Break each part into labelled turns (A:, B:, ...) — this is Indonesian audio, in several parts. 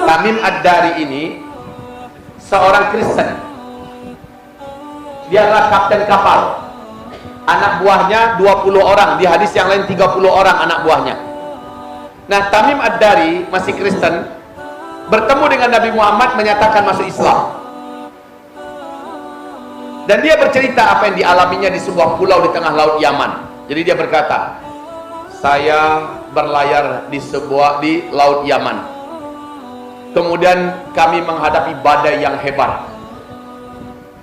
A: Tamim Ad-Dari ini seorang Kristen. Dia adalah kapten kapal. Anak buahnya 20 orang, di hadis yang lain 30 orang anak buahnya. Nah, Tamim Ad-Dari masih Kristen, bertemu dengan Nabi Muhammad, menyatakan masuk Islam. Dan dia bercerita apa yang dialaminya di sebuah pulau di tengah laut Yaman. Jadi dia berkata, saya berlayar di laut Yaman. Kemudian kami menghadapi badai yang hebat.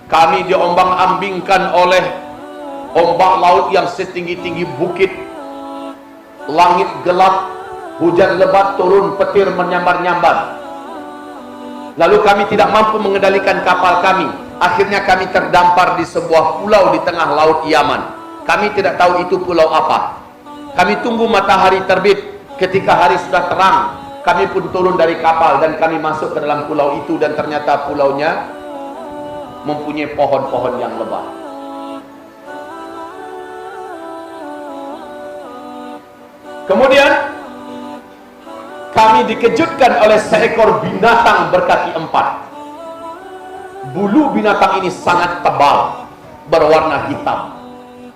A: Kami diombang-ambingkan oleh ombak laut yang setinggi-tinggi bukit. Langit gelap, hujan lebat turun, petir menyambar-nyambar. Lalu kami tidak mampu mengendalikan kapal kami. Akhirnya kami terdampar di sebuah pulau di tengah laut Yaman. Kami tidak tahu itu pulau apa. Kami tunggu matahari terbit. Ketika hari sudah terang, kami pun turun dari kapal dan kami masuk ke dalam pulau itu, dan ternyata pulaunya mempunyai pohon-pohon yang lebat. Kemudian kami dikejutkan oleh seekor binatang berkaki 4. Bulu binatang ini sangat tebal, berwarna hitam.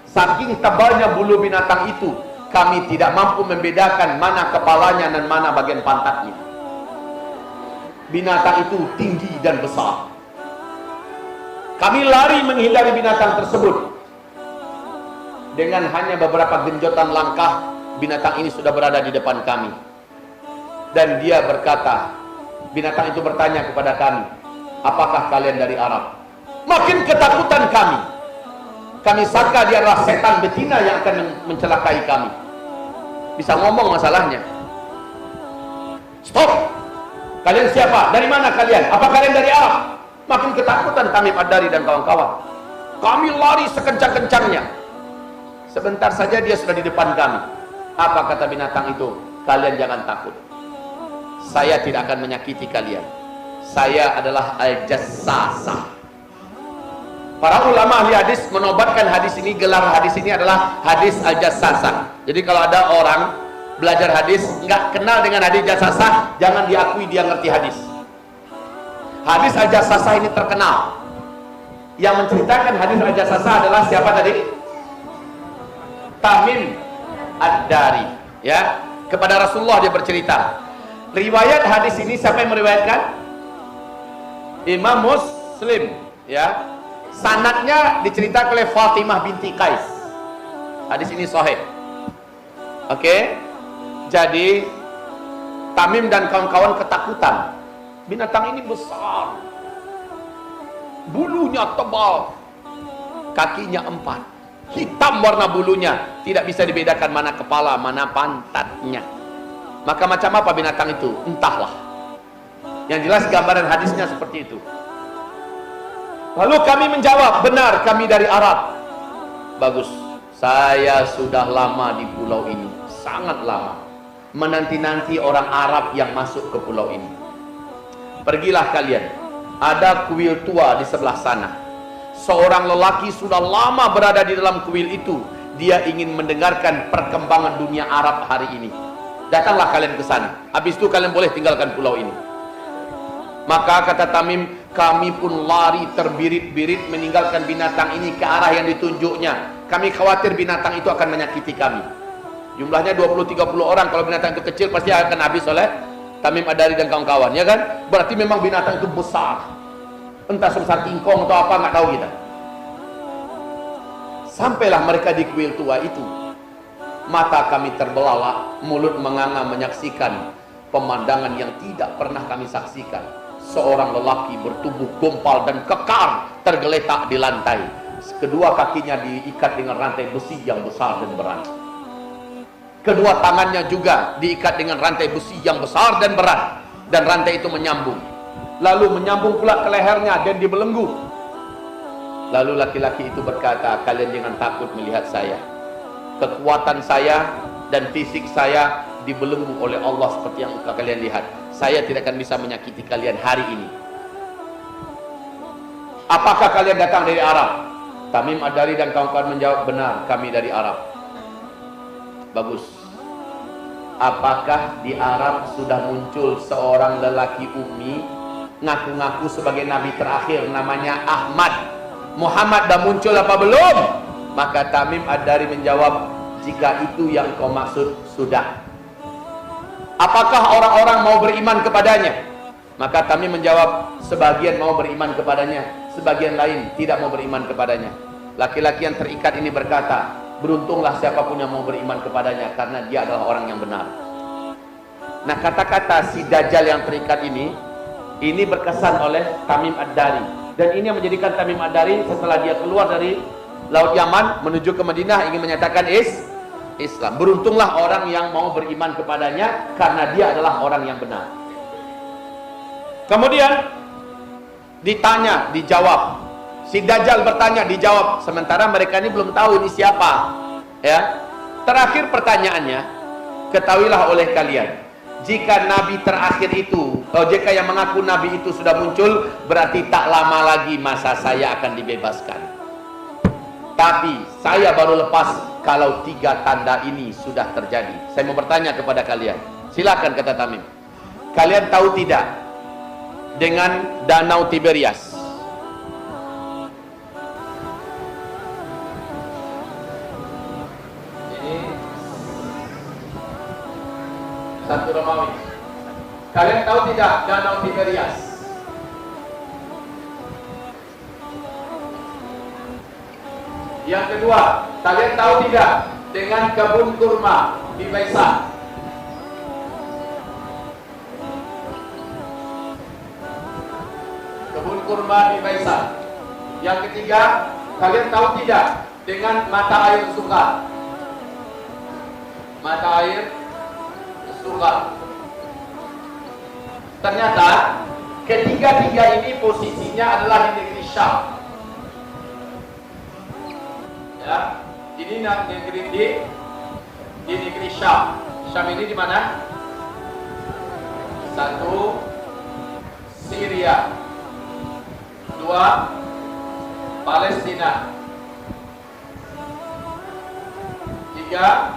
A: Saking tebalnya bulu binatang itu, kami tidak mampu membedakan mana kepalanya dan mana bagian pantatnya. Binatang itu tinggi dan besar. Kami lari menghindari binatang tersebut. Dengan hanya beberapa genjotan langkah, binatang ini sudah berada di depan kami. Dan dia berkata, binatang itu bertanya kepada kami, apakah kalian dari Arab? Makin ketakutan kami. Kami sangka dia adalah setan betina yang akan mencelakai kami. Bisa ngomong masalahnya. Stop! Kalian siapa? Dari mana kalian? Apa kalian dari Arab? Makin ketakutan Tamim Ad-Dari dan kawan-kawan. Kami lari sekencang-kencangnya. Sebentar saja dia sudah di depan kami. Apa kata binatang itu? Kalian jangan takut. Saya tidak akan menyakiti kalian. Saya adalah Al-Jassasah. Para ulama ahli hadis menobatkan hadis ini, gelar hadis ini adalah hadis Al-Jassasah. Jadi kalau ada orang belajar hadis nggak kenal dengan hadis Jassasah, jangan diakui dia ngerti hadis. Hadis Al-Jassasah ini terkenal. Yang menceritakan hadis Al-Jassasah adalah siapa tadi? Tamim Ad-Dari, ya. Kepada Rasulullah dia bercerita. Riwayat hadis ini siapa yang meriwayatkan? Imam Muslim, ya. Sanadnya diceritakan oleh Fatimah binti Qais. Hadis ini sahih. Oke. Jadi Tamim dan kawan-kawan ketakutan. Binatang ini besar, bulunya tebal, kakinya 4, hitam warna bulunya, tidak bisa dibedakan mana kepala, mana pantatnya. Maka macam apa binatang itu? Entahlah. Yang jelas gambaran hadisnya seperti itu. Lalu kami menjawab, benar kami dari Arab. Bagus, saya sudah lama di pulau ini, sangat lama, menanti-nanti orang Arab yang masuk ke pulau ini. Pergilah kalian, ada kuil tua di sebelah sana. Seorang lelaki sudah lama berada di dalam kuil itu. Dia ingin mendengarkan perkembangan dunia Arab hari ini. Datanglah kalian ke sana. Habis itu kalian boleh tinggalkan pulau ini. Maka kata Tamim, kami pun lari terbirit-birit meninggalkan binatang ini ke arah yang ditunjuknya. Kami khawatir binatang itu akan menyakiti kami. Jumlahnya 20-30 orang. Kalau binatang itu kecil pasti akan habis oleh Tamim Ad-Dari dan kawan-kawan, ya kan? Berarti memang binatang itu besar. Entah sebesar kingkong atau apa, nggak tahu kita. Sampailah mereka di kuil tua itu. Mata kami terbelalak, mulut menganga menyaksikan pemandangan yang tidak pernah kami saksikan. Seorang lelaki bertubuh gompal dan kekar tergeletak di lantai. Kedua kakinya diikat dengan rantai besi yang besar dan berat. Kedua tangannya juga diikat dengan rantai besi yang besar dan berat, dan rantai itu menyambung. Lalu menyambung pula ke lehernya dan dibelenggu. Lalu laki-laki itu berkata, kalian jangan takut melihat saya. Kekuatan saya dan fisik saya dibelenggu oleh Allah seperti yang kalian lihat. Saya tidak akan bisa menyakiti kalian hari ini. Apakah kalian datang dari Arab? Tamim Ad-Dari dan kawan-kawan menjawab, benar, kami dari Arab. Bagus. Apakah di Arab sudah muncul seorang lelaki ummi ngaku-ngaku sebagai nabi terakhir, namanya Ahmad? Muhammad dah muncul apa belum? Maka Tamim Ad-Dari menjawab, jika itu yang kau maksud, sudah. Apakah orang-orang mau beriman kepadanya? Maka Tamim menjawab, sebagian mau beriman kepadanya, sebagian lain tidak mau beriman kepadanya. Laki-laki yang terikat ini berkata, beruntunglah siapapun yang mau beriman kepadanya, karena dia adalah orang yang benar. Nah, kata-kata si Dajjal yang terikat ini berkesan oleh Tamim Ad-Dari. Dan ini yang menjadikan Tamim Ad-Dari setelah dia keluar dari Laut Yaman menuju ke Madinah ingin menyatakan Islam. Beruntunglah orang yang mau beriman kepadanya, karena dia adalah orang yang benar. Kemudian ditanya, dijawab. Si Dajjal bertanya, dijawab. Sementara mereka ini belum tahu ini siapa. Ya. Terakhir pertanyaannya, ketahuilah oleh kalian, jika nabi terakhir itu, jika yang mengaku nabi itu sudah muncul, berarti tak lama lagi masa saya akan dibebaskan. Tapi saya baru lepas kalau 3 tanda ini sudah terjadi. Saya mau bertanya kepada kalian. Silakan, kata Tamim. Kalian tahu tidak dengan Danau Tiberias? Satu Romawi. Kalian tahu tidak Danau Tiberias? Yang kedua, kalian tahu tidak dengan kebun kurma di Baisan? Kebun kurma di Baisan. Yang ketiga, kalian tahu tidak dengan mata air Sukar? Mata air Sukar. Ternyata ketiga-tiga ini posisinya adalah di negeri Syam. Ya, ini negeri di negeri Syam. Syam ini di mana? 1, Syria. 2, Palestina. 3,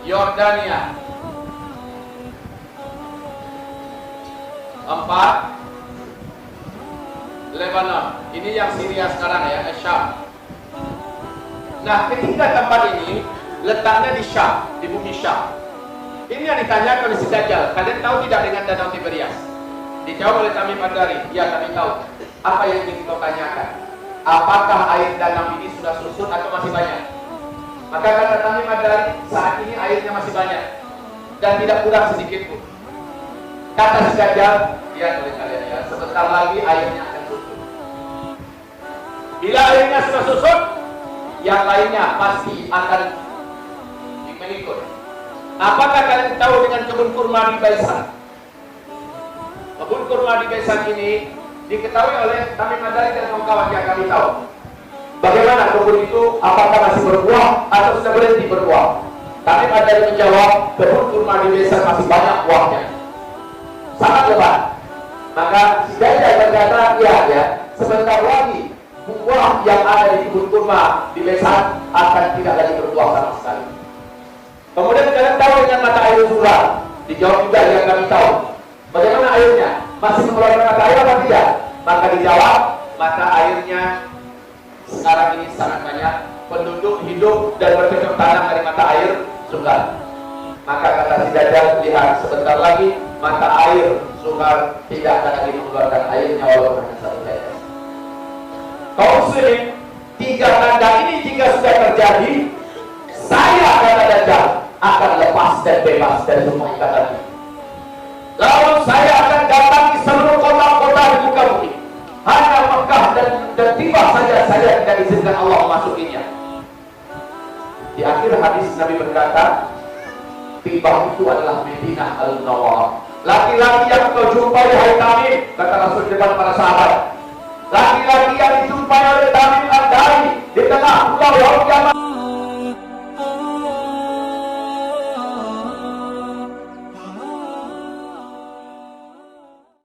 A: Yordania. 4, Lebanon. Ini yang Syria sekarang ya, Syam. Nah, ketiga tempat ini letaknya di Syam, di bumi Syam. Ini yang ditanya oleh si Dajjal. Kalian tahu tidak dengan Danau Tiberias? Dijawab oleh Tamim Ad-Dari. Ya, kami tahu. Apa yang ingin kau tanyakan? Apakah air danau ini sudah surut atau masih banyak? Maka kata Tamim Ad-Dari, saat ini airnya masih banyak dan tidak kurang sedikit pun. Kata si Dajjal, lihat oleh kalian ya, sebentar lagi airnya akan susut. Bila airnya sudah susut, yang lainnya pasti akan mengikut. Apakah kalian tahu dengan kebun kurma di Baisan? Kebun kurma di Baisan ini diketahui oleh Tamim Ad-Dari dan kawan-kawan yang kami tahu. Bagaimana kebun itu, apakah masih berbuah atau sudah berhenti berbuah? Tamim Ad-Dari menjawab, kebun kurma di Baisan masih banyak buahnya, sangat lebat. Maka si Dajjal berkata, ya, sebentar lagi buah yang ada di kebun kurma di Baisan akan tidak lagi berbuah sama sekali. Kemudian kalian tahu dengan mata air Sukar? Dijawab juga yang kami tahu. Bagaimana airnya? Masih mengeluarkan mata air atau tidak? Maka dijawab, mata airnya sekarang ini sangat banyak. Penduduk hidup dan bercocok tanam dari mata air Sukar. Maka kata si Dajjal, lihat sebentar lagi mata air Sukar tidak akan lagi mengeluarkan airnya walaupun hanya 1 tetes. Kaum muslimin, 3 tanda ini jika sudah terjadi, saya kata Dajjal akan lepas dan bebas dari semua ikatan ini. Lalu saya akan datangi seluruh kota-kota di muka bumi. Hanya Mekah dan tiba saja saya tidak izinkan Allah memasukinya. Di akhir hadis Nabi berkata, tiba itu adalah Madinah Al-Munawwarah. Laki-laki yang kau jumpai hai Tamim, kata Rasul depan para sahabat, laki-laki yang dijumpai oleh Tamim Ad-Dari di tengah pulau Yaman